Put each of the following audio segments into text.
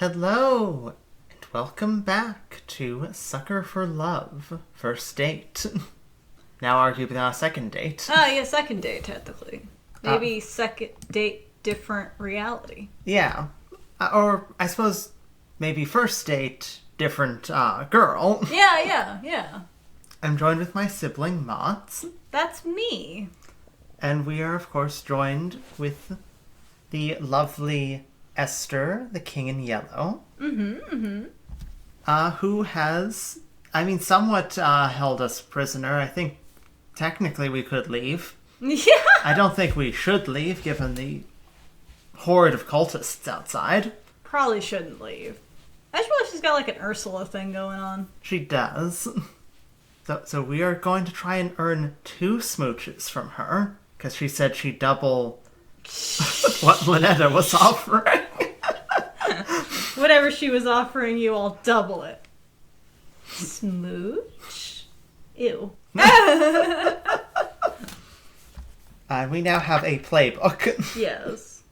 Hello, and welcome back to Sucker for Love, First Date. Now arguably our second date. Yeah, second date, technically. Maybe second date, different reality. Yeah. Or, I suppose, maybe first date, different girl. Yeah. I'm joined with my sibling, Mots. That's me. And we are, of course, joined with the lovely Estir, the King in Yellow. Who has, somewhat held us prisoner. I think technically we could leave. Yeah. I don't think we should leave, given the horde of cultists outside. Probably shouldn't leave. I just realized she's got like an Ursula thing going on. She does. So we are going to try and earn 2 smooches from her, because she said she'd double what Ln'eta was offering. Whatever she was offering you, I'll double it. Smooch? Ew. We now have a playbook. Yes.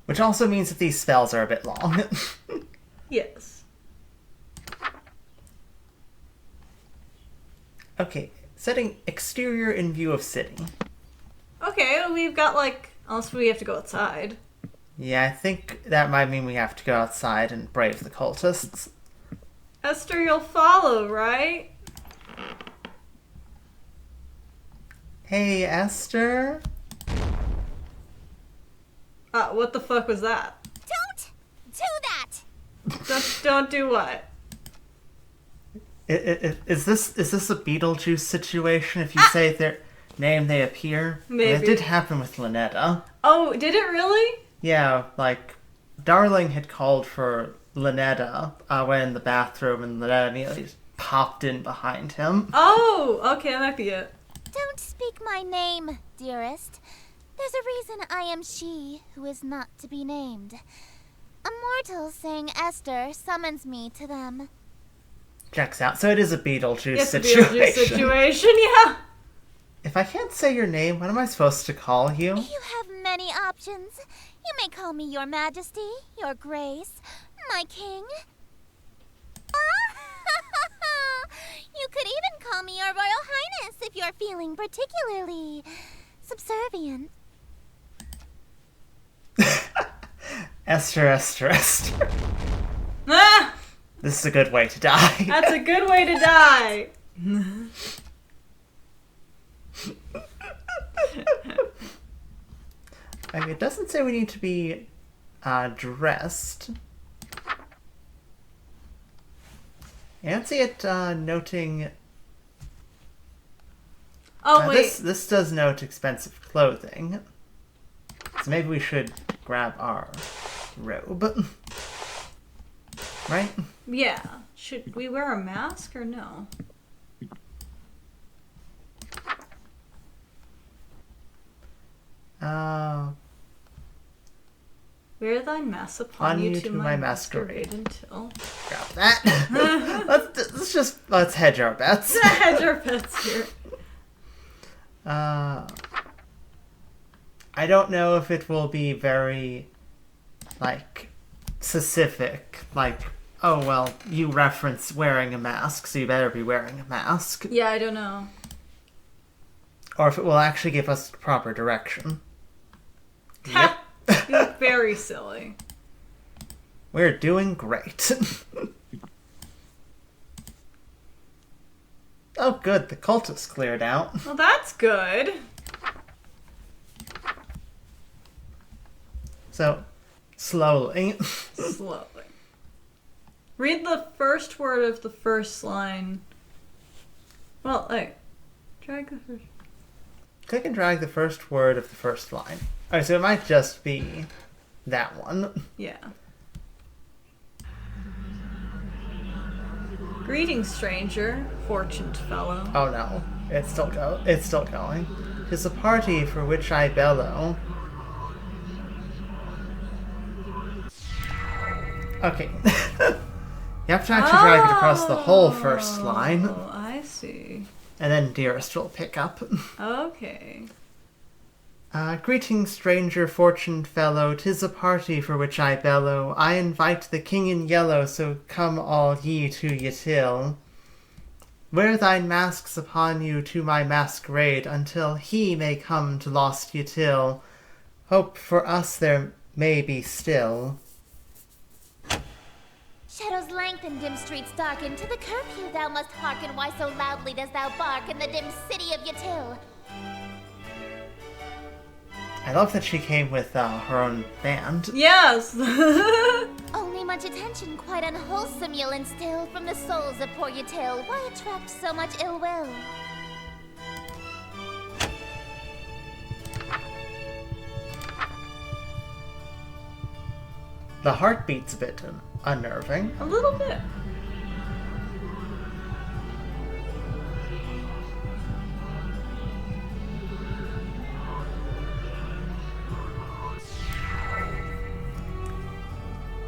Which also means that these spells are a bit long. Yes. Okay, setting exterior in view of city. Okay, well, we've got unless we have to go outside. Yeah, I think that might mean we have to go outside and brave the cultists. Estir, you'll follow, right? Hey, Estir? What the fuck was that? Don't do that! Don't do what? Is this a Beetlejuice situation? If you say their name, they appear? Maybe. It did happen with Ln'eta. Oh, did it really? Yeah, Darling had called for Ln'eta when in the bathroom, and Ln'eta immediately just popped in behind him. Oh, okay, that might be it. Don't speak my name, dearest. There's a reason I am she who is not to be named. A mortal saying Estir summons me to them. Checks out. So it is a Beetlejuice It's a situation. Beetlejuice situation, yeah. If I can't say your name, what am I supposed to call you? You have many options. You may call me your majesty, your grace, my king. You could even call me your royal highness if you're feeling particularly subservient. Estir. Ah! This is a good way to die. That's a good way to die. Okay, it doesn't say we need to be dressed. I don't see it noting... Oh, wait. This does note expensive clothing. So maybe we should grab our robe. Right? Yeah. Should we wear a mask or no? Wear thy mask upon you to my masquerade until... Grab that. let's hedge our bets. Hedge our bets here. I don't know if it will be very, specific. Oh, well, you reference wearing a mask, so you better be wearing a mask. Yeah, I don't know. Or if it will actually give us proper direction. Yep. You're very silly. We're doing great. Oh, good. The cultists cleared out. Well, that's good. So, slowly. Slowly. Read the first word of the first line. Well, drag the first... Click and drag the first word of the first line. Alright, so it might just be that one. Yeah. Greetings, stranger, fortunate fellow. Oh no, it's still going. 'Tis a party for which I bellow. Okay. You have to actually drag it across the whole first line. Oh, I see. And then Dearest will pick up. Okay. Greeting, stranger, fortuned fellow, 'tis a party for which I bellow. I invite the king in yellow, so come all ye to Yttil. Wear thine masks upon you to my masquerade, until he may come to lost Yttil. Hope for us there may be still. Shadows lengthen, dim streets darken. To the curfew thou must hearken. Why so loudly dost thou bark in the dim city of Yttil? I love that she came with her own band. Yes! Only much attention, quite unwholesome, you'll instill from the souls of poor Yttil. Why attract so much ill will? The heartbeat's a bit unnerving. A little bit.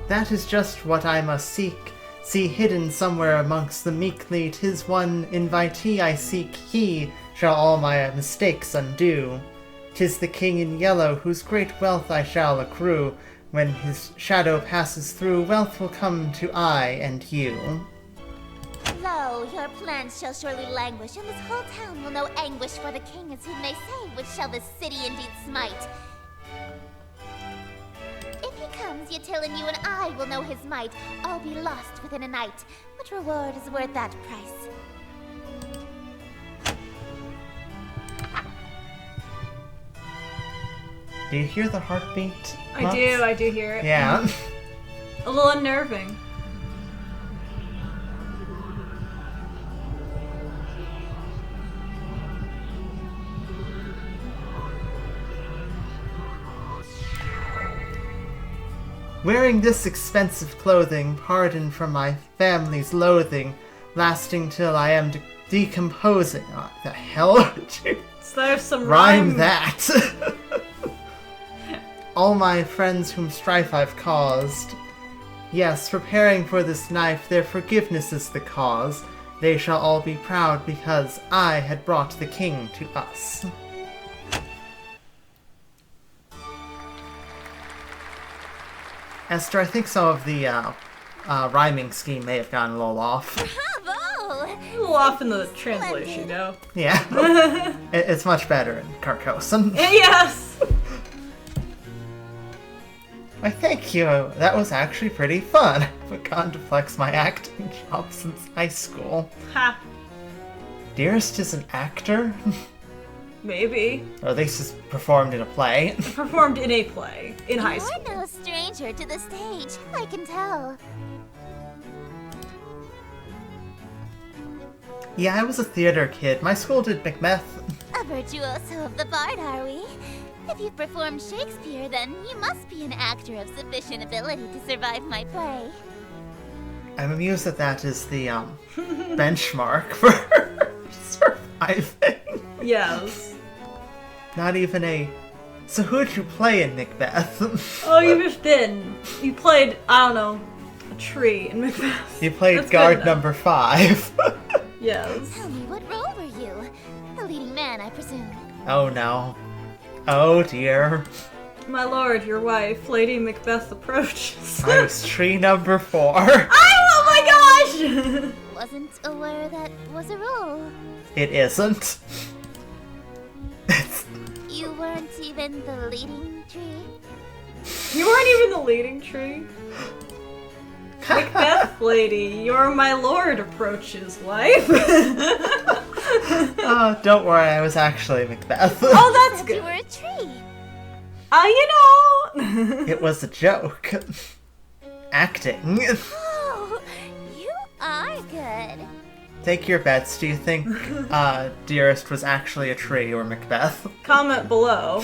That is just what I must seek. See hidden somewhere amongst the meekly, 'tis one invitee I seek. He shall all my mistakes undo. 'Tis the king in yellow, whose great wealth I shall accrue. When his shadow passes through, wealth will come to I and you. Lo, your plans shall surely languish, and this whole town will know anguish, for the king is whom they say, which shall this city indeed smite. If he comes, Yttil and you and I will know his might. All be lost within a night. What reward is worth that price? Do you hear the heartbeat? I do hear it. Yeah. A little unnerving. Wearing this expensive clothing, pardon from my family's loathing, lasting till I am decomposing. Oh, the hell? So there's some Rhyme that. All my friends whom strife I've caused. Yes, preparing for this knife, their forgiveness is the cause. They shall all be proud because I had brought the king to us. Esther, I think some of the rhyming scheme may have gotten a little off. Bravo! A little off in the translation, you know? Yeah. It's much better in Carcosan. Yes! Why, thank you. That was actually pretty fun. I've gone to flex my acting job since high school. Ha. Dearest is an actor? Maybe. Or at least has performed in a play. Performed in a play in high school. You're no stranger to the stage, I can tell. Yeah, I was a theater kid. My school did Macbeth. A virtuoso of the bard, are we? If you've performed Shakespeare, then you must be an actor of sufficient ability to survive my play. I'm amused that that is the benchmark for surviving. Yes. Not even a... So who'd you play in Macbeth? Oh, you just didn't. You played, I don't know, a tree in Macbeth. You played That's guard good enough. number 5. Yes. Tell me, what role were you? The leading man, I presume. Oh no. Oh dear. My lord, your wife, Lady Macbeth approaches. I was tree number 4. Oh my gosh! Wasn't aware that was a role. It isn't. You weren't even the leading tree? You weren't even the leading tree. Macbeth lady, your my lord approaches, wife. Oh, don't worry, I was actually Macbeth. Oh, that's Said good. you were a tree. You know. It was a joke. Acting. Oh, you are good. Take your bets. Do you think Dearest was actually a tree or Macbeth? Comment below.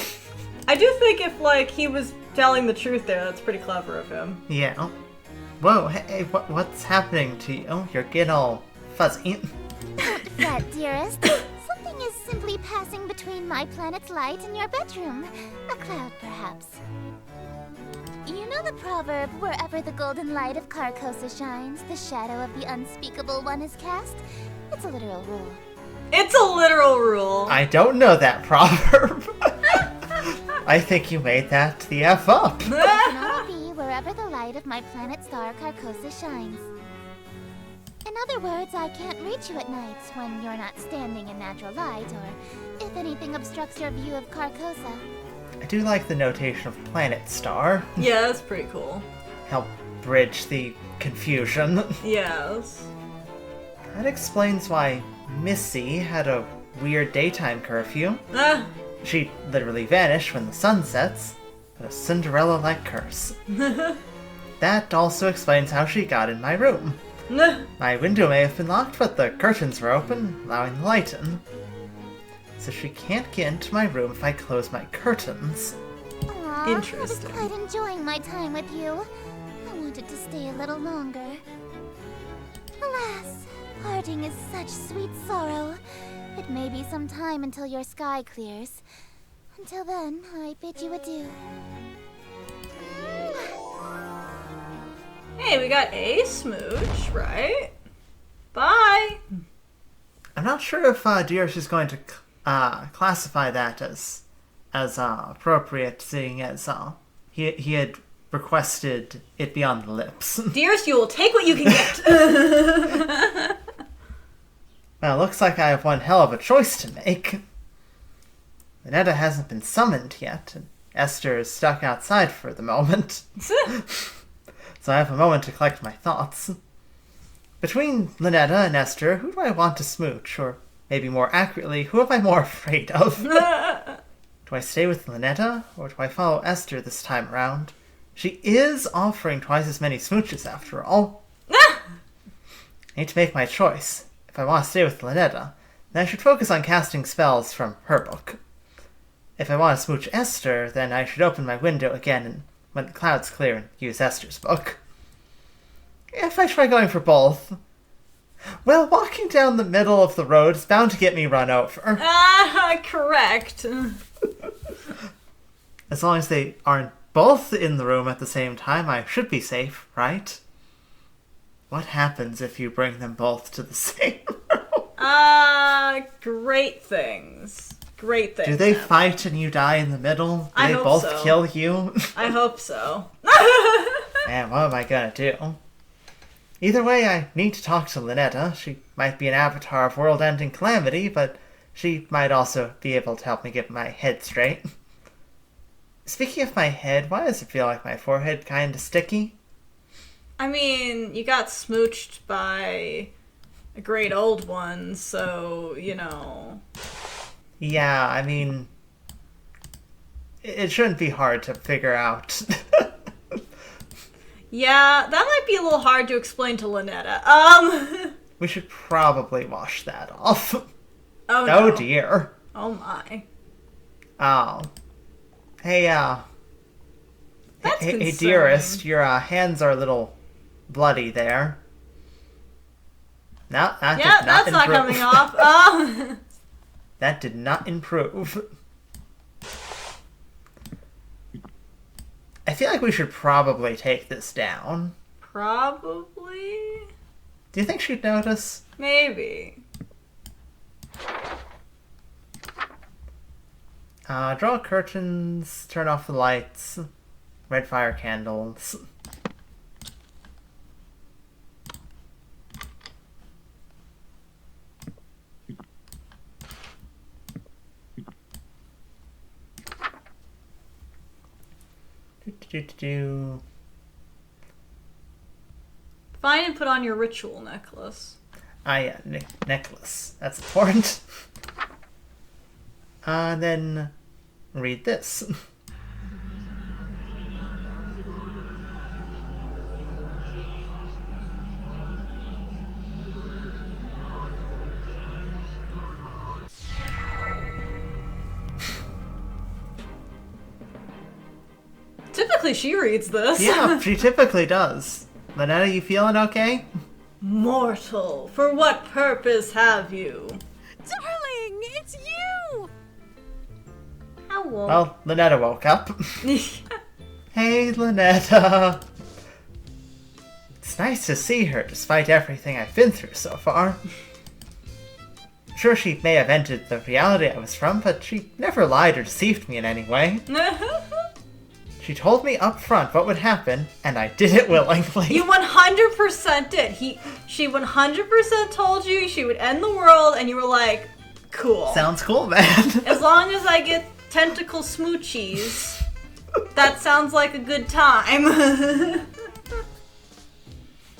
I do think if, like, he was telling the truth there, that's pretty clever of him. Yeah. Whoa, hey, what's happening to you? Oh, you're getting all fuzzy. Don't fret, dearest. Something is simply passing between my planet's light and your bedroom. A cloud, perhaps. You know the proverb, wherever the golden light of Carcosa shines, the shadow of the unspeakable one is cast? It's a literal rule. It's a rule. I don't know that proverb. I think you made that the F up. I can only be wherever the light of my planet star Carcosa shines. In other words, I can't reach you at night when you're not standing in natural light, or if anything obstructs your view of Carcosa. I do like the notation of planet star. Yeah, that's pretty cool. Help bridge the confusion. Yes. That explains why Missy had a weird daytime curfew. Ah. She literally vanished when the sun sets. A Cinderella-like curse. That also explains how she got in my room. My window may have been locked, but the curtains were open, allowing the light in. So she can't get into my room if I close my curtains. Aww, Interesting. I was quite enjoying my time with you. I wanted to stay a little longer. Alas, parting is such sweet sorrow. It may be some time until your sky clears. Until then, I bid you adieu. Hey, we got a smooch, right? Bye. I'm not sure if Dearest is going to classify that as appropriate, seeing as he had requested it be on the lips. Dearest, you will take what you can get. Well, looks like I have one hell of a choice to make. Ln'eta hasn't been summoned yet, and Estir is stuck outside for the moment. So I have a moment to collect my thoughts. Between Ln'eta and Estir, who do I want to smooch? Or maybe more accurately, who am I more afraid of? Do I stay with Ln'eta, or do I follow Estir this time around? She is offering twice as many smooches after all. I need to make my choice. If I want to stay with Ln'eta, then I should focus on casting spells from her book. If I want to smooch Estir, then I should open my window again and, when the clouds clear, and use Estir's book. If I try going for both, well, walking down the middle of the road is bound to get me run over. Correct. As long as they aren't both in the room at the same time, I should be safe, right? What happens if you bring them both to the same room? Great things. Great things. Do they happen. fight and you die in the middle? Do I they hope both so. kill you? I hope so. Man, what am I gonna do? Either way, I need to talk to Ln'eta. She might be an avatar of world-ending calamity, but she might also be able to help me get my head straight. Speaking of my head, why does it feel like my forehead kinda sticky? I mean, you got smooched by a great old one, so, you know. Yeah, I mean, it shouldn't be hard to figure out. Yeah, that might be a little hard to explain to Ln'eta. We should probably wash that off. Oh no. Oh dear. Oh my. Oh. Hey, That's hey, concerning. dearest, your hands are a little bloody there. No, that Yeah, did not that's not improve. coming off. That did not improve. I feel like we should probably take this down. Probably. Do you think she'd notice? Maybe. Draw curtains, turn off the lights, red fire candles. Do. Find and put on your ritual necklace. Yeah, necklace. That's important. Then read this. Typically she reads this. Yeah, she typically does. Ln'eta, you feeling okay? Mortal, for what purpose have you? Darling, it's you! How old? Well, Ln'eta woke up. Hey, Ln'eta. It's nice to see her, despite everything I've been through so far. Sure, she may have entered the reality I was from, but she never lied or deceived me in any way. She told me up front what would happen, and I did it willingly. You 100% did. She 100% told you she would end the world, and you were like, cool. Sounds cool, man. As long as I get tentacle smoochies, that sounds like a good time.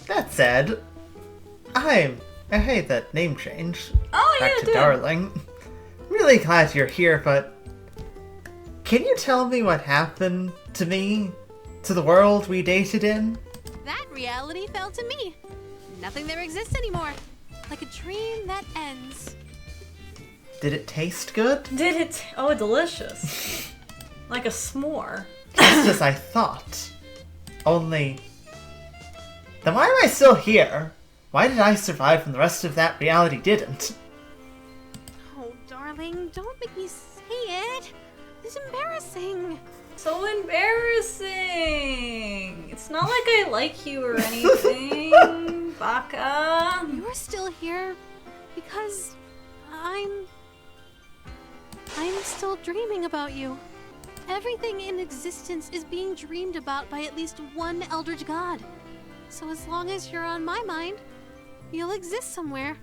That said, I hate that name change. Oh, Back yeah, to dude. Darling. Really glad you're here, but can you tell me what happened to me? To the world we dated in? That reality fell to me. Nothing there exists anymore. Like a dream that ends. Did it taste good? Did it? Oh, delicious. Like a s'more. Just as I thought. Only... Then why am I still here? Why did I survive when the rest of that reality didn't? Oh, darling, don't make me say it. It's embarrassing. So embarrassing. It's not like I like you or anything, Baka. You're still here because I'm still dreaming about you. Everything in existence is being dreamed about by at least one eldritch god. So as long as you're on my mind, you'll exist somewhere.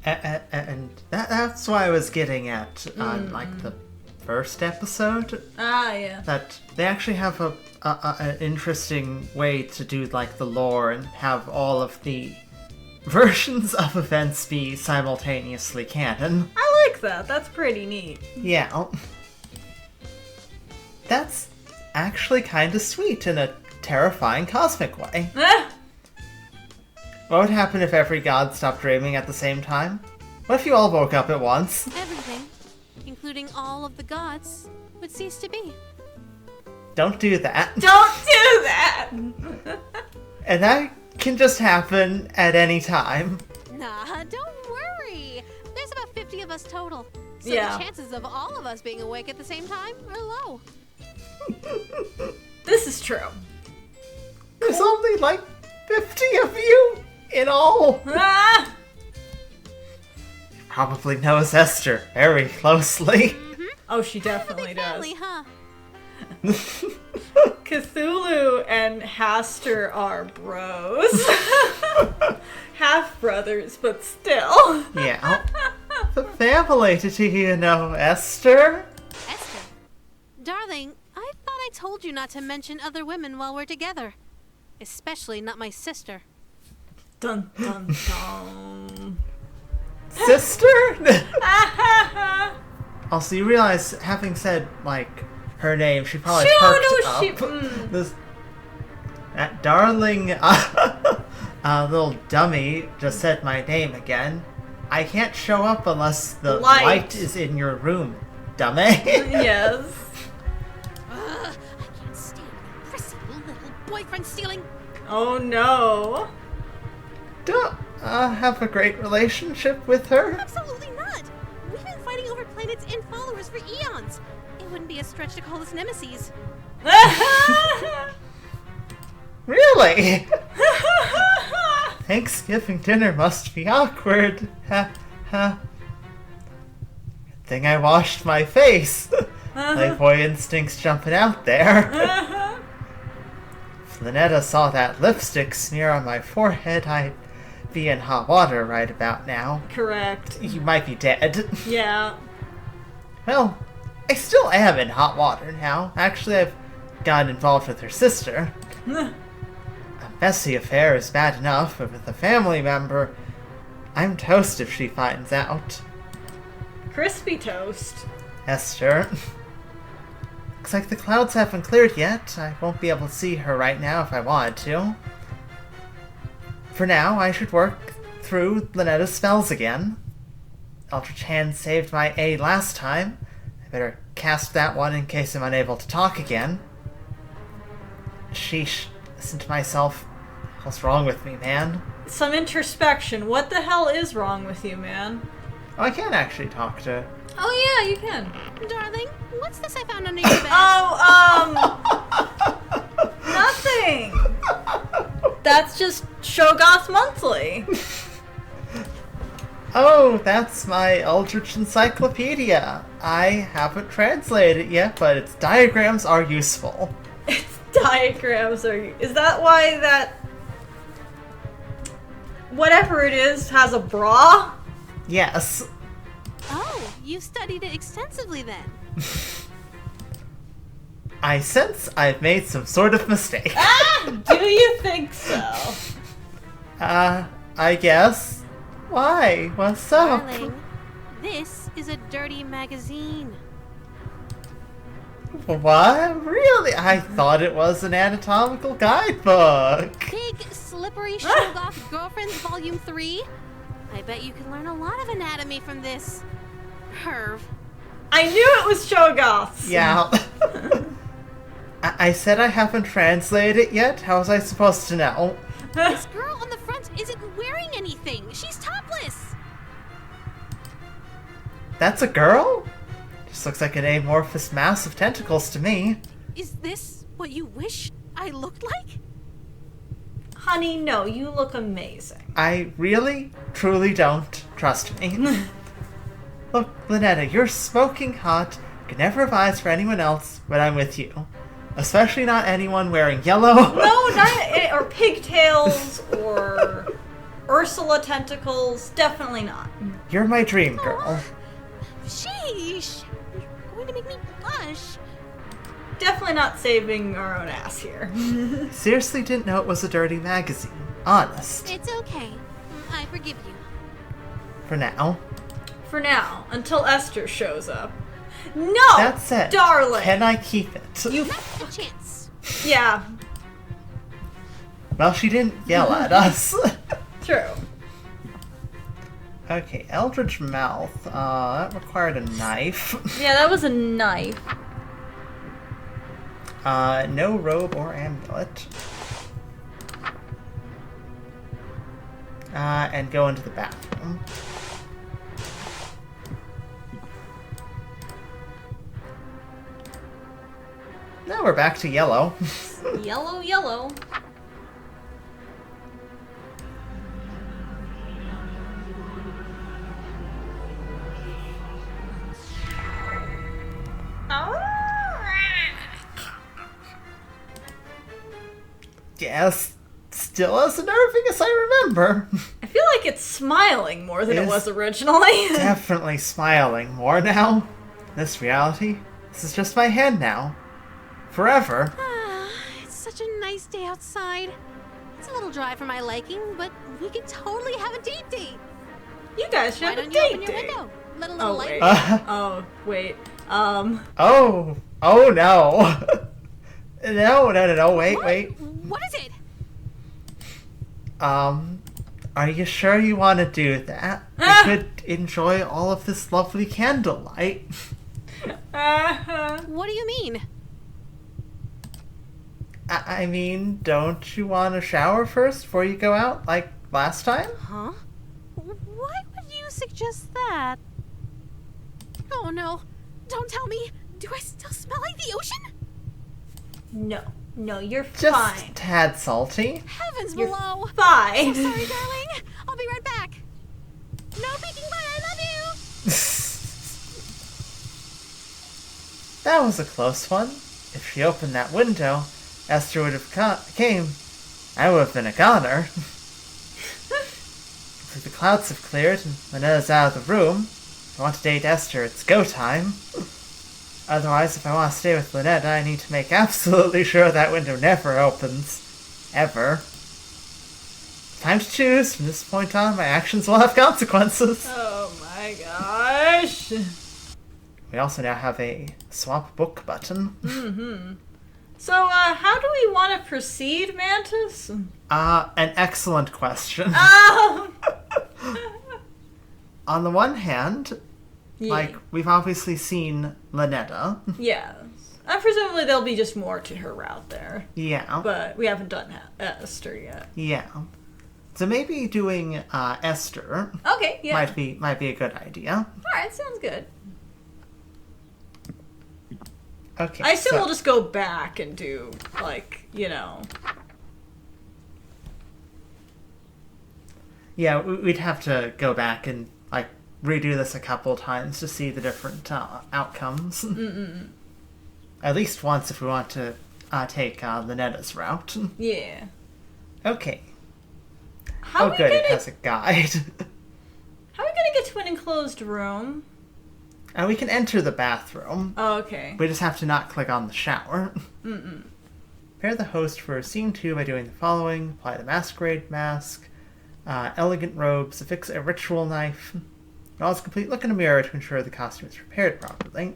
And that's why I was getting at on like the first episode. Ah, yeah. That they actually have an interesting way to do like the lore and have all of the versions of events be simultaneously canon. I like that. That's pretty neat. Yeah. That's actually kind of sweet in a terrifying cosmic way. What would happen if every god stopped dreaming at the same time? What if you all woke up at once? Everything, including all of the gods, would cease to be. Don't do that. Don't do that! And that can just happen at any time. Nah, don't worry. There's about 50 of us total. So Yeah. the chances of all of us being awake at the same time are low. This is true. There's only like 50 of you in all. Ah! Probably knows Esther very closely. Oh, she definitely Big does. family, huh? Cthulhu and Haster are bros. Half brothers, but still. Yeah. The family, did you know Esther? Esther. Darling, I thought I told you not to mention other women while we're together. Especially not my sister. Dun dun dun. Sister? Also, you realize, having said, like, her name, she probably perked up. That darling, little dummy just said my name again. I can't show up unless the light is in your room, dummy. Yes. Ugh, I can't stand your prissy little boyfriend stealing. Oh no. Don't have a great relationship with her. Absolutely not. We've been fighting over planets and followers for eons. It wouldn't be a stretch to call us nemesis. Really? Thanksgiving dinner must be awkward. Ha ha. Good thing I washed my face. Playboy instincts jumping out there. If Ln'eta saw that lipstick smear on my forehead, I'd be in hot water right about now. Correct. You might be dead. Yeah. Well, I still am in hot water now. Actually, I've gotten involved with her sister. A messy affair is bad enough, but with a family member, I'm toast if she finds out. Crispy toast. Esther. Looks like the clouds haven't cleared yet. I won't be able to see her right now if I wanted to. For now, I should work through Ln'eta's spells again. Eldritch Hand saved my A last time. I better cast that one in case I'm unable to talk again. Sheesh. Listen to myself. What's wrong with me, man? Some introspection. What the hell is wrong with you, man? Oh, I can actually talk to... Oh yeah, you can. Darling, what's this I found under your bed? Nothing. That's just Shogoth Monthly. Oh, that's my Eldritch Encyclopedia. I haven't translated it yet, but its diagrams are useful. Its diagrams are... Is that why that... whatever it is has a bra? Yes. Oh, you studied it extensively then. I sense I've made some sort of mistake. Ah! Do you think so? I guess. Why? What's up? Darling, this is a dirty magazine. What? Really? I thought it was an anatomical guidebook. Big, slippery Shogoth Girlfriends Volume 3? I bet you can learn a lot of anatomy from this. Perv. I knew it was Shogoths! Yeah. I said I haven't translated it yet. How was I supposed to know? This girl on the front isn't wearing anything. She's topless. That's a girl? Just looks like an amorphous mass of tentacles to me. Is this what you wish I looked like? Honey, no, you look amazing. I really, truly don't. Trust me. Look, Ln'eta, you're smoking hot. I can never advise for anyone else when I'm with you. Especially not anyone wearing yellow. No, not... or pigtails, or... Ursula tentacles. Definitely not. You're my dream girl. Sheesh. You're going to make me blush. Definitely not saving our own ass here. Seriously didn't know it was a dirty magazine. Honest. It's okay. I forgive you. For now. For now, until Esther shows up. No! That said, darling! can I keep it? You... Not a chance. Yeah, Well, she didn't yell at us. true. Okay, Eldritch Mouth. That required a knife. Yeah, that was a knife. No robe or amulet. And go into the bathroom. Now we're back to yellow. Yellow, yellow. Yes, still as unnerving as I remember. I feel like it's smiling more than it Yes. was originally. Definitely smiling more now. This reality, this is just my hand now. Forever. It's such a nice day outside. It's a little dry for my liking, but we could totally have a date. You guys should Why have a don't you open date your date. window? Let a little Oh, light wait. in. Oh, wait. Oh no. No, wait. What is it? Are you sure you want to do that? Ah! We could enjoy all of this lovely candlelight. What do you mean? I mean, don't you want to shower first before you go out, like last time? Huh? Why would you suggest that? Oh no. Don't tell me. Do I still smell like the ocean? No, you're Just fine. tad salty. Heavens You're below. fine. Sorry, darling. I'll be right back. No peeking butt. I love you. That was a close one. If she opened that window, Esther would have came. I would have been a goner. If the clouds have cleared and Ln'eta's out of the room, if I want to date Esther, it's go time. Otherwise, if I want to stay with Ln'eta, I need to make absolutely sure that window never opens. Ever. Time to choose. From this point on, my actions will have consequences. Oh my gosh. We also now have a swap book button. So, how do we want to proceed, Mantis? An excellent question. Um, On the one hand, yeah. like, we've obviously seen Ln'eta. Yes. And presumably there'll be just more to her route there. Yeah. But we haven't done Esther yet. Yeah. So maybe doing Esther Okay, yeah. might be a good idea. Alright, sounds good. Okay. I assume so- we'll just go back and do, like, you know... Yeah, we'd have to go back and redo this a couple times to see the different outcomes. At least once if we want to take Ln'eta's route. Yeah. Okay. How good, it has a guide. How are we gonna get to an enclosed room? And we can enter the bathroom. Oh, okay. We just have to not click on the shower. Prepare the host for scene 2 by doing the following. Apply the masquerade mask, elegant robes, affix a ritual knife. When all is complete, look in a mirror to ensure the costume is prepared properly.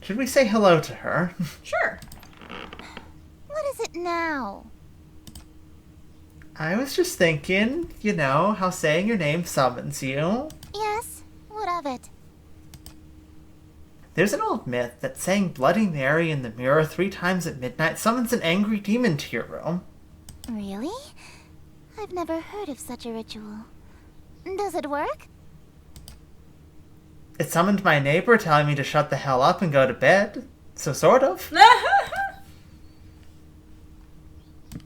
Should we say hello to her? Sure. What is it now? I was just thinking, you know, how saying your name summons you. Yes? What of it? There's an old myth that saying Bloody Mary in the mirror 3 times at midnight summons an angry demon to your room. Really? I've never heard of such a ritual. Does it work? It summoned my neighbor telling me to shut the hell up and go to bed. So sort of.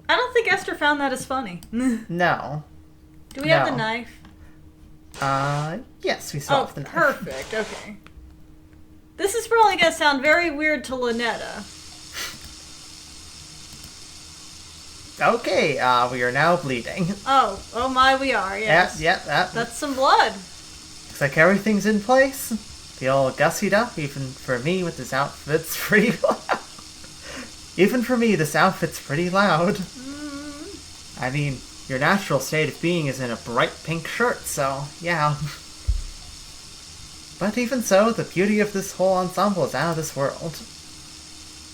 I don't think Esther found that as funny. No. Do we have the No. knife? Yes, we still have the knife. Perfect. Okay. This is probably going to sound very weird to Ln'eta. Okay, we are now bleeding. Oh my, we are, yes. Yep, That's some blood. looks like everything's in place. The old gussied up, even for me with this outfit's pretty loud. Even for me, this outfit's pretty loud. I mean, your natural state of being is in a bright pink shirt, so, yeah. But even so, the beauty of this whole ensemble is out of this world.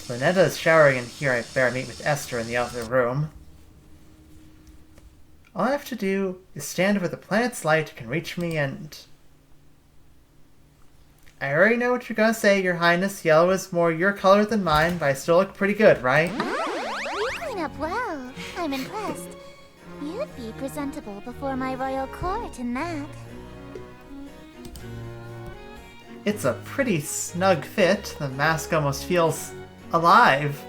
Ln'eta is showering in here. I better meet with Esther in the other room. All I have to do is stand where the planet's light can reach me and... I already know what you're gonna say, Your Highness. Yellow is more your color than mine, but I still look pretty good, right? You clean up well. I'm impressed. You'd be presentable before my royal court in that. It's a pretty snug fit. The mask almost feels alive.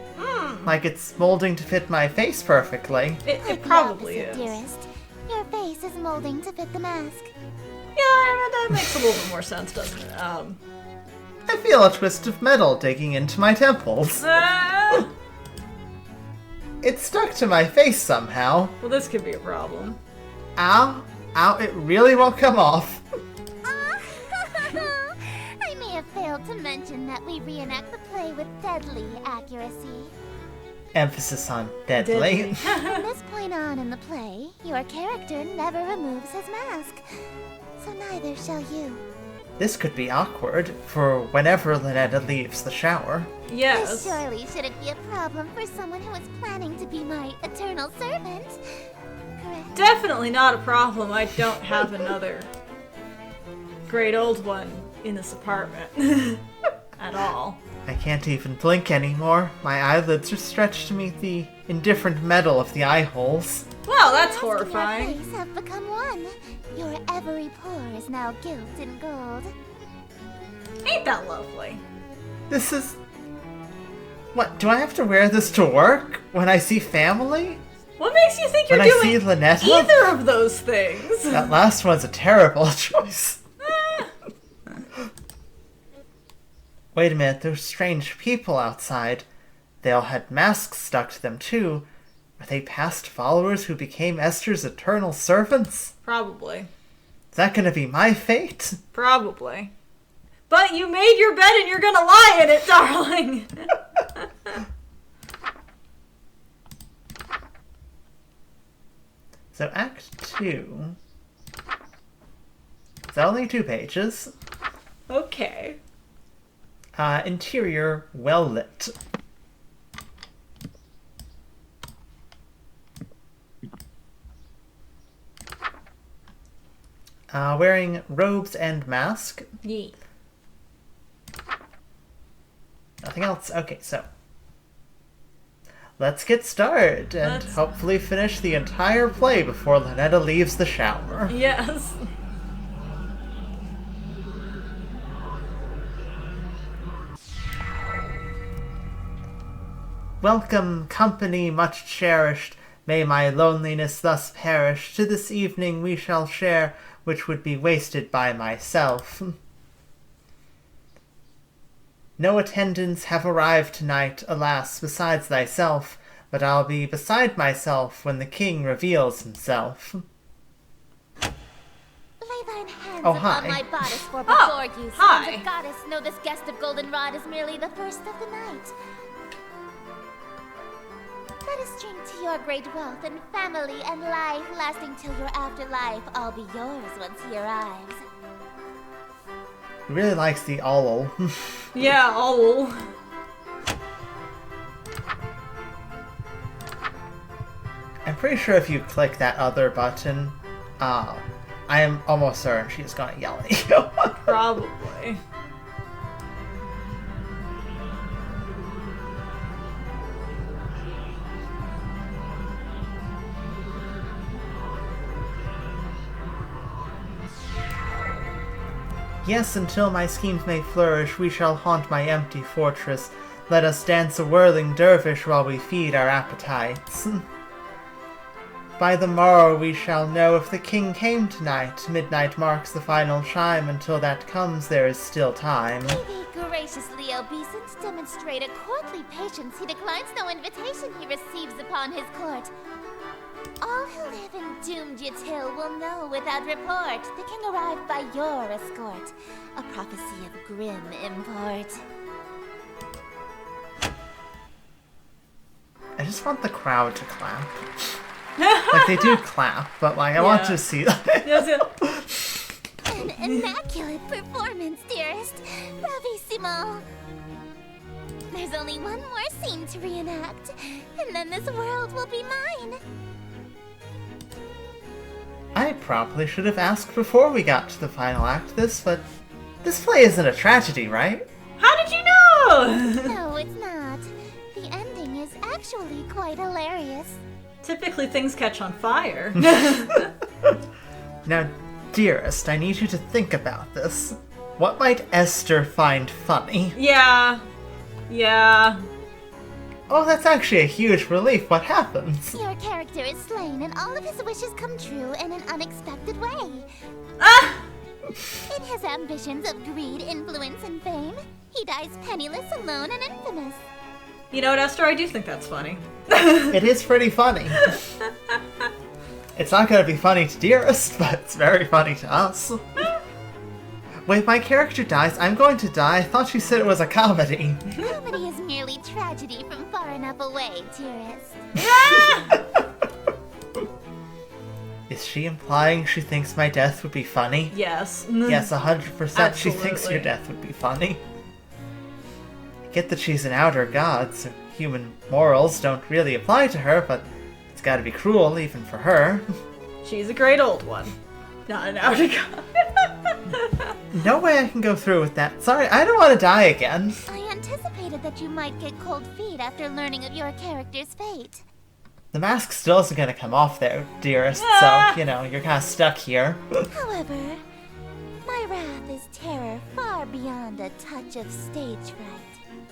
Like it's molding to fit my face perfectly. It Quite the probably opposite, is. Dearest. Your face is molding to fit the mask. Yeah, that makes a little bit more sense, doesn't it? I feel a twist of metal digging into my temples. Well, It stuck to my face somehow. this could be a problem. Ow. Ow, it really won't come off. I may have failed to mention that we reenact the play with deadly accuracy. Emphasis on deadly. From this point on in the play, your character never removes his mask. So neither shall you. This could be awkward for whenever Ln'eta leaves the shower. This Yes. surely shouldn't be a problem for someone who is planning to be my eternal servant. Correct? Definitely not a problem. I don't have another great old one in this apartment. At all. I can't even blink anymore. My eyelids are stretched to meet the indifferent metal of the eye holes. Well, that's Mask and horrifying. Your face have become one. Your every pore is now gilt in gold. Ain't that lovely? This is... What, do I have to wear this to work? When I see family? What makes you think you're When I see doing Ln'eta? either of those things? That last one's a terrible choice. Wait a minute, those strange people outside. They all had masks stuck to them too. Were they past followers who became Esther's eternal servants? Probably. Is that gonna be my fate? Probably. But you made your bed and you're gonna lie in it, darling! So Act 2... It's only 2 pages. Okay. Interior, well lit. Wearing robes and mask. Yeet. Nothing else? Okay, so. Let's get started and Let's- hopefully finish the entire play before Ln'eta leaves the shower. Yes. Welcome, company much cherished. May my loneliness thus perish. To this evening we shall share, which would be wasted by myself. No attendants have arrived tonight, alas, besides thyself, but I'll be beside myself when the king reveals himself. Lay thine hands Oh, upon hi. my bodice, for before you, hi. sons of goddess, know this guest of goldenrod is merely the first of the night. Let us drink to your great wealth and family and life, lasting till your afterlife. I'll be yours once he arrives. He really likes the owl. Yeah, owl. I'm pretty sure if you click that other button, I am almost certain she's gonna yell at you. Probably. Yes, until my schemes may flourish, we shall haunt my empty fortress. Let us dance a whirling dervish while we feed our appetites. By the morrow we shall know if the king came tonight. Midnight marks the final chime. Until that comes, there is still time. May thee graciously obeisance demonstrate a courtly patience. He declines no invitation he receives upon his court. All who live in doomed Yatil will know without report. The king arrived by your escort. A prophecy of grim import. I just want the crowd to clap. Like, they do clap, but like, I want Yeah. to see that. Yes, yeah. An immaculate performance, dearest. Bravissimo. There's only one more scene to reenact, and then this world will be mine. I probably should have asked before we got to the final act this play isn't a tragedy, right? How did you know? No, it's not. The ending is actually quite hilarious. Typically things catch on fire. Now, dearest, I need you to think about this. What might Esther find funny? Yeah. Yeah. Oh, that's actually a huge relief. What happens? Your character is slain, and all of his wishes come true in an unexpected way. Ah! In his ambitions of greed, influence, and fame, he dies penniless, alone, and infamous. You know what, Esther? I do think that's funny. It is pretty funny. It's not gonna be funny to dearest, but it's very funny to us. Wait, my character dies. I'm going to die. I thought you said it was a comedy. Comedy is merely tragedy from far enough away, dearest. Is she implying she thinks my death would be funny? Yes. Yes, 100% she thinks your Absolutely. death would be funny. I get that she's an outer god, so human morals don't really apply to her, but it's gotta be cruel even for her. She's a great old one. Not an outer god. No way I can go through with that. Sorry, I don't want to die again. I anticipated that you might get cold feet after learning of your character's fate. The mask still isn't gonna come off there, dearest, Ah! so, you know, you're kinda stuck here. However, my wrath is terror far beyond a touch of stage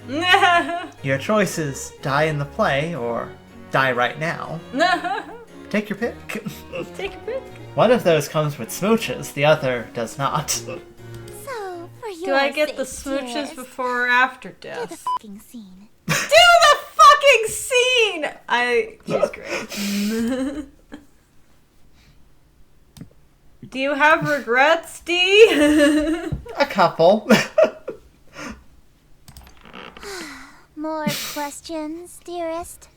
fright. Your choice is die in the play, or die right now. Take your pick. Take a pick. One of those comes with smooches, the other does not. So, for your Do I get the sake, smooches dearest, before or after do the death? fucking scene. Do the fucking scene! She's great. Do you have regrets, Dee? A couple. More questions, dearest?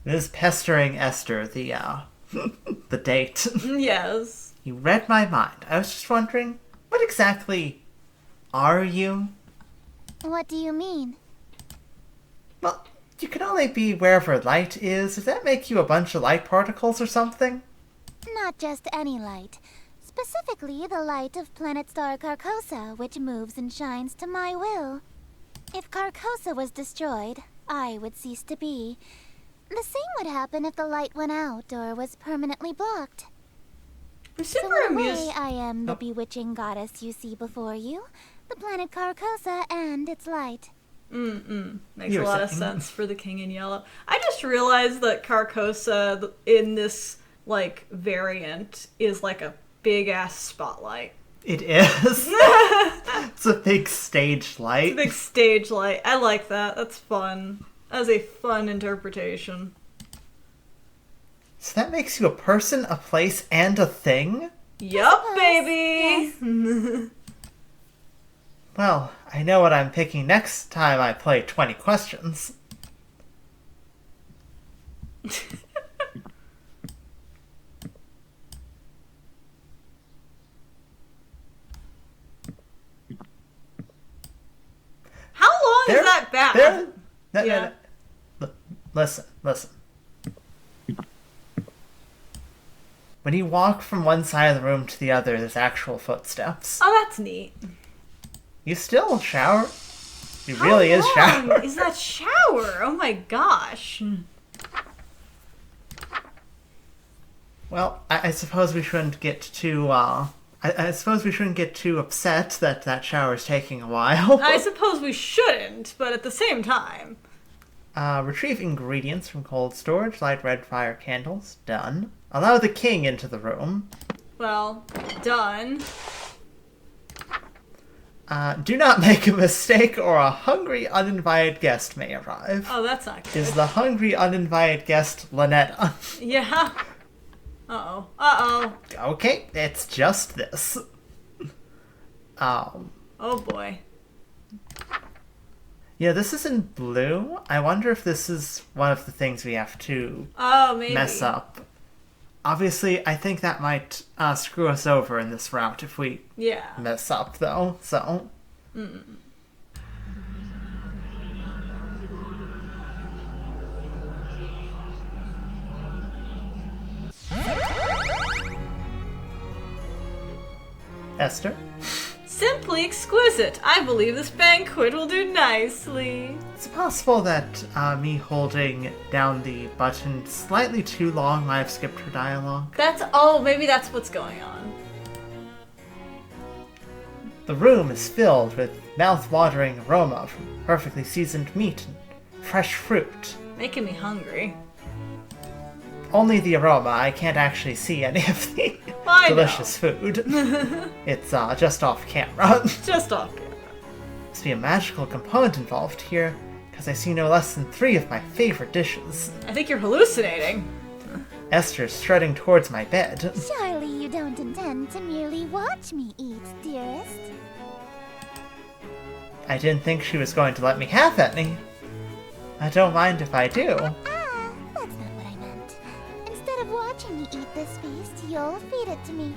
This is pestering Esther, the date. Yes. You read my mind. I was just wondering, what exactly are you? What do you mean? Well, you can only be wherever light is. Does that make you a bunch of light particles or something? Not just any light. Specifically, the light of planet star Carcosa, which moves and shines to my will. If Carcosa was destroyed, I would cease to be. The same would happen if the light went out or was permanently blocked. I'm So super in a way, amused. I am the Oh. bewitching goddess you see before you, the planet Carcosa and its light. Makes You a were lot of saying. sense for the king in yellow. I just realized that Carcosa in this, like, variant is like a big-ass spotlight. It is. It's a big stage light. It's a big stage light. I like that. That's fun. That's a fun interpretation. So that makes you a person, a place, and a thing? Yup, suppose, baby! yes. Well, I know what I'm picking next time I play 20 questions. How long is that bad? No. Listen. When you walk from one side of the room to the other, there's actual footsteps. Oh, that's neat. You still shower. You How really is long shower. is that shower? Oh my gosh. Well, I suppose we shouldn't get too, I suppose we shouldn't get too upset that that shower's taking a while. I suppose we shouldn't, but at the same time. Retrieve ingredients from cold storage, light red fire candles. Done. Allow the king into the room. Well, done. Do not make a mistake or a hungry, uninvited guest may arrive. Oh, that's not good. Is the hungry, uninvited guest Ln'eta? Yeah. Uh-oh. Uh-oh. Okay, it's just this. Oh boy. Yeah, this is in blue. I wonder if this is one of the things we have to Oh, maybe. mess up. Obviously, I think that might screw us over in this route if we Yeah. mess up, though, so... Esther? Simply exquisite. I believe this banquet will do nicely. It's possible that me holding down the button slightly too long might have skipped her dialogue. Maybe that's what's going on. The room is filled with mouth-watering aroma from perfectly seasoned meat and fresh fruit. Making me hungry. Only the aroma, I can't actually see any of the I know. delicious food. It's just off camera. Just off camera. Must be a magical component involved here, because I see no less than 3 of my favorite dishes. I think you're hallucinating. Esther's strutting towards my bed. Surely you don't intend to merely watch me eat, dearest. I didn't think she was going to let me have any. I don't mind if I do. Ah, that's not what I meant. Instead of watching me eat this feast, you'll feed it to me.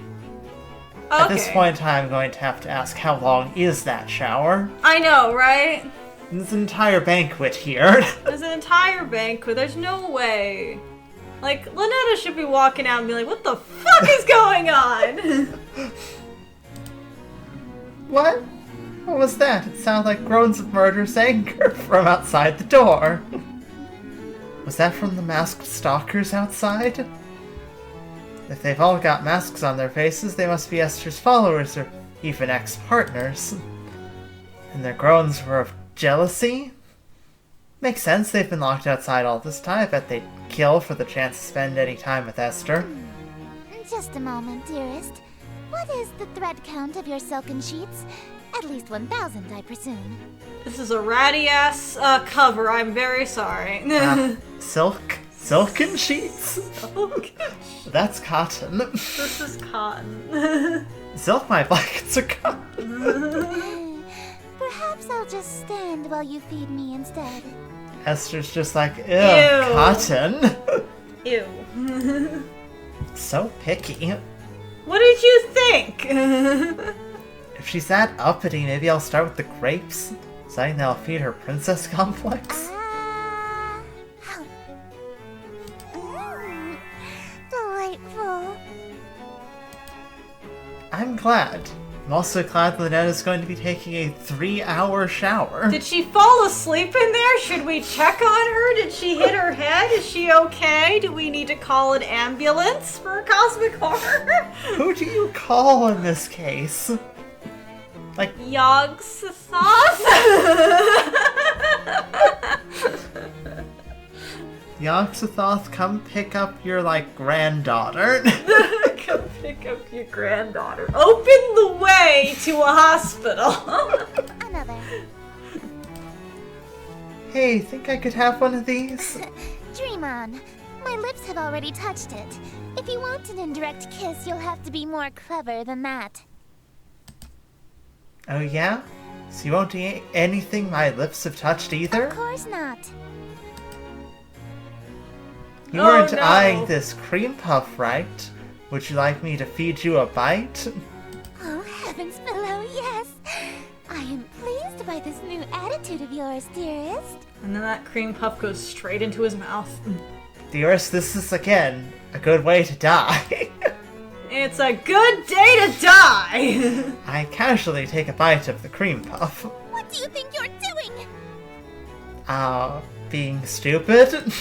Okay. At this point, I'm going to have to ask how long is that shower? I know, right? This entire banquet here. There's an entire banquet. There's no way. Like, Ln'eta should be walking out and be like, what the fuck is going on? What? What was that? It sounded like groans of murderous anger from outside the door. Was that from the masked stalkers outside? If they've all got masks on their faces, they must be Esther's followers or even ex-partners. And their groans were of jealousy? Makes sense, they've been locked outside all this time. I bet they'd kill for the chance to spend any time with Esther. Just a moment, dearest. What is the thread count of your silken sheets? At least 1,000, I presume. This is a ratty-ass cover. I'm very sorry. Silken sheets? That's cotton. This is cotton. Silk my blankets are cotton. Perhaps I'll just stand while you feed me instead. Esther's just like, ew, Ew. cotton. Ew. So picky. What did you think? If she's that uppity, maybe I'll start with the grapes. Saying that'll feed her princess complex. Delightful. I'm glad. I'm also glad Ln'eta's going to be taking a 3-hour shower. Did she fall asleep in there? Should we check on her? Did she hit her head? Is she okay? Do we need to call an ambulance for cosmic horror? Who do you call in this case? Like, Yogg-Sothoth? Yoxathoth, come pick up your, granddaughter. Come pick up your granddaughter. Open the way to a hospital. Another. Hey, think I could have one of these? Dream on. My lips have already touched it. If you want an indirect kiss, you'll have to be more clever than that. Oh yeah? So you won't eat anything my lips have touched either? Of course not. You Oh, weren't no. eyeing this cream puff, right? Would you like me to feed you a bite? Oh, heavens below, yes. I am pleased by this new attitude of yours, dearest. And then that cream puff goes straight into his mouth. Dearest, this is again a good way to die. It's a good day to die! I casually take a bite of the cream puff. What do you think you're doing? Being stupid?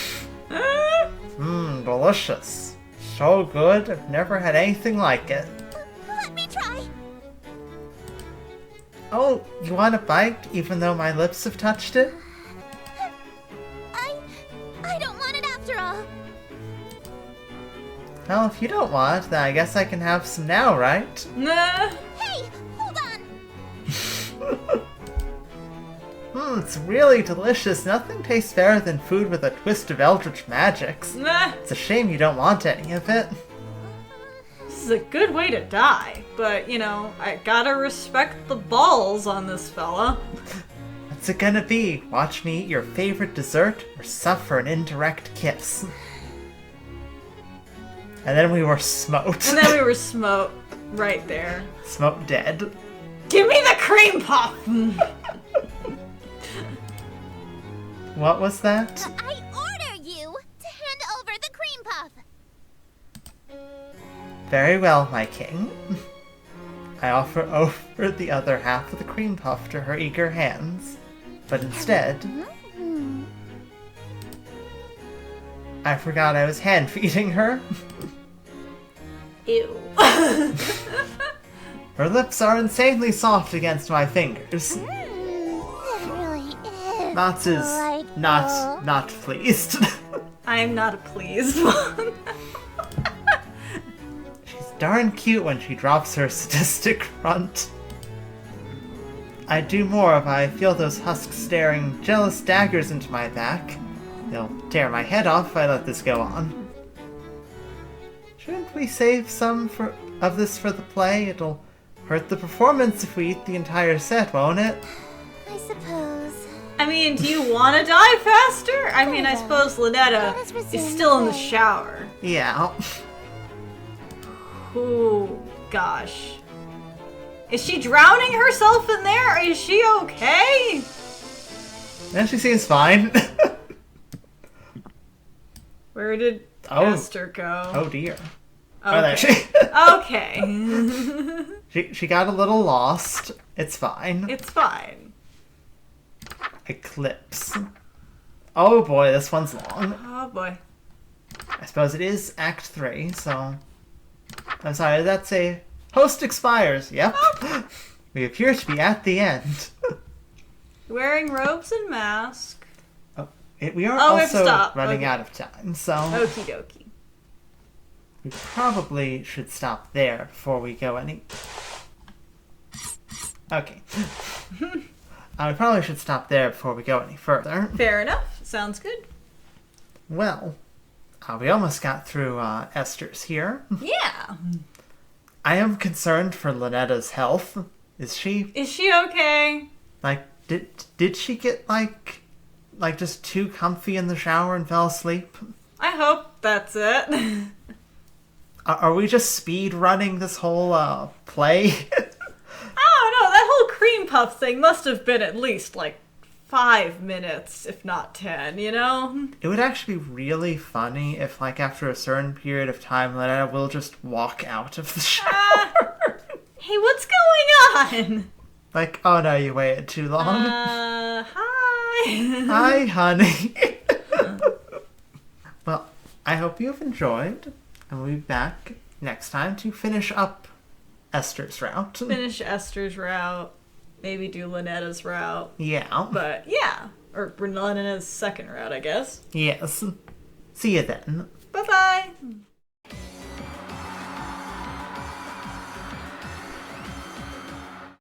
Delicious. So good, I've never had anything like it. Let me try. Oh, you want a bite even though my lips have touched it? I don't want it after all. Well, if you don't want, then I guess I can have some now, right? Nah. Hey, hold on. It's really delicious. Nothing tastes better than food with a twist of eldritch magics. Nah. It's a shame you don't want any of it. This is a good way to die, but, I gotta respect the balls on this fella. What's it gonna be? Watch me eat your favorite dessert or suffer an indirect kiss? And then we were smote. And then we were smote right there. Smote dead. Give me the cream puff! What was that? I order you to hand over the cream puff. Very well, my king. I offer over the other half of the cream puff to her eager hands. But instead, I forgot I was hand feeding her. Ew. Her lips are insanely soft against my fingers. It really is. Knots is delightful. not pleased. I'm not a pleased one. She's darn cute when she drops her sadistic grunt. I'd do more if I feel those husks staring jealous daggers into my back. They'll tear my head off if I let this go on. Shouldn't we save some of this for the play? It'll hurt the performance if we eat the entire set, won't it? I suppose. I mean, do you want to die faster? I mean, I suppose Ln'eta Let us is resume still in the play. shower. Yeah. Oh, gosh. Is she drowning herself in there? Is she okay? And she seems fine. Where did Oh. Esther go? Oh dear. Oh, there Okay. she. Okay. She got a little lost. It's fine. It's fine. Eclipse. Oh boy, this one's long. Oh boy. I suppose it is Act 3, so... I'm sorry, that's a... Host expires, yep. We appear to be at the end. Wearing robes and mask. We are Oh, we have to also stop. running Okay. out of time, so... Okie dokie. We probably should stop there before we go any... Okay. We probably should stop there before we go any further. Fair enough. Sounds good. Well, we almost got through Esther's here. Yeah. I am concerned for Lynetta's health. Is she, Is she okay? did she get, just too comfy in the shower and fell asleep? I hope that's it. Are we just speed running this whole, play? I don't know. That whole cream puff thing must have been at least 5 minutes, if not 10, you know? It would actually be really funny if, after a certain period of time, Lynetta will just walk out of the shower. Hey, what's going on? Oh no, you waited too long. Hi. Hi, honey. Well, I hope you've enjoyed, and we'll be back next time to finish up Esther's route. Finish Esther's route. maybe do Lynetta's route. Yeah. But yeah. Or Lynetta's second route, I guess. Yes. See you then. Bye-bye!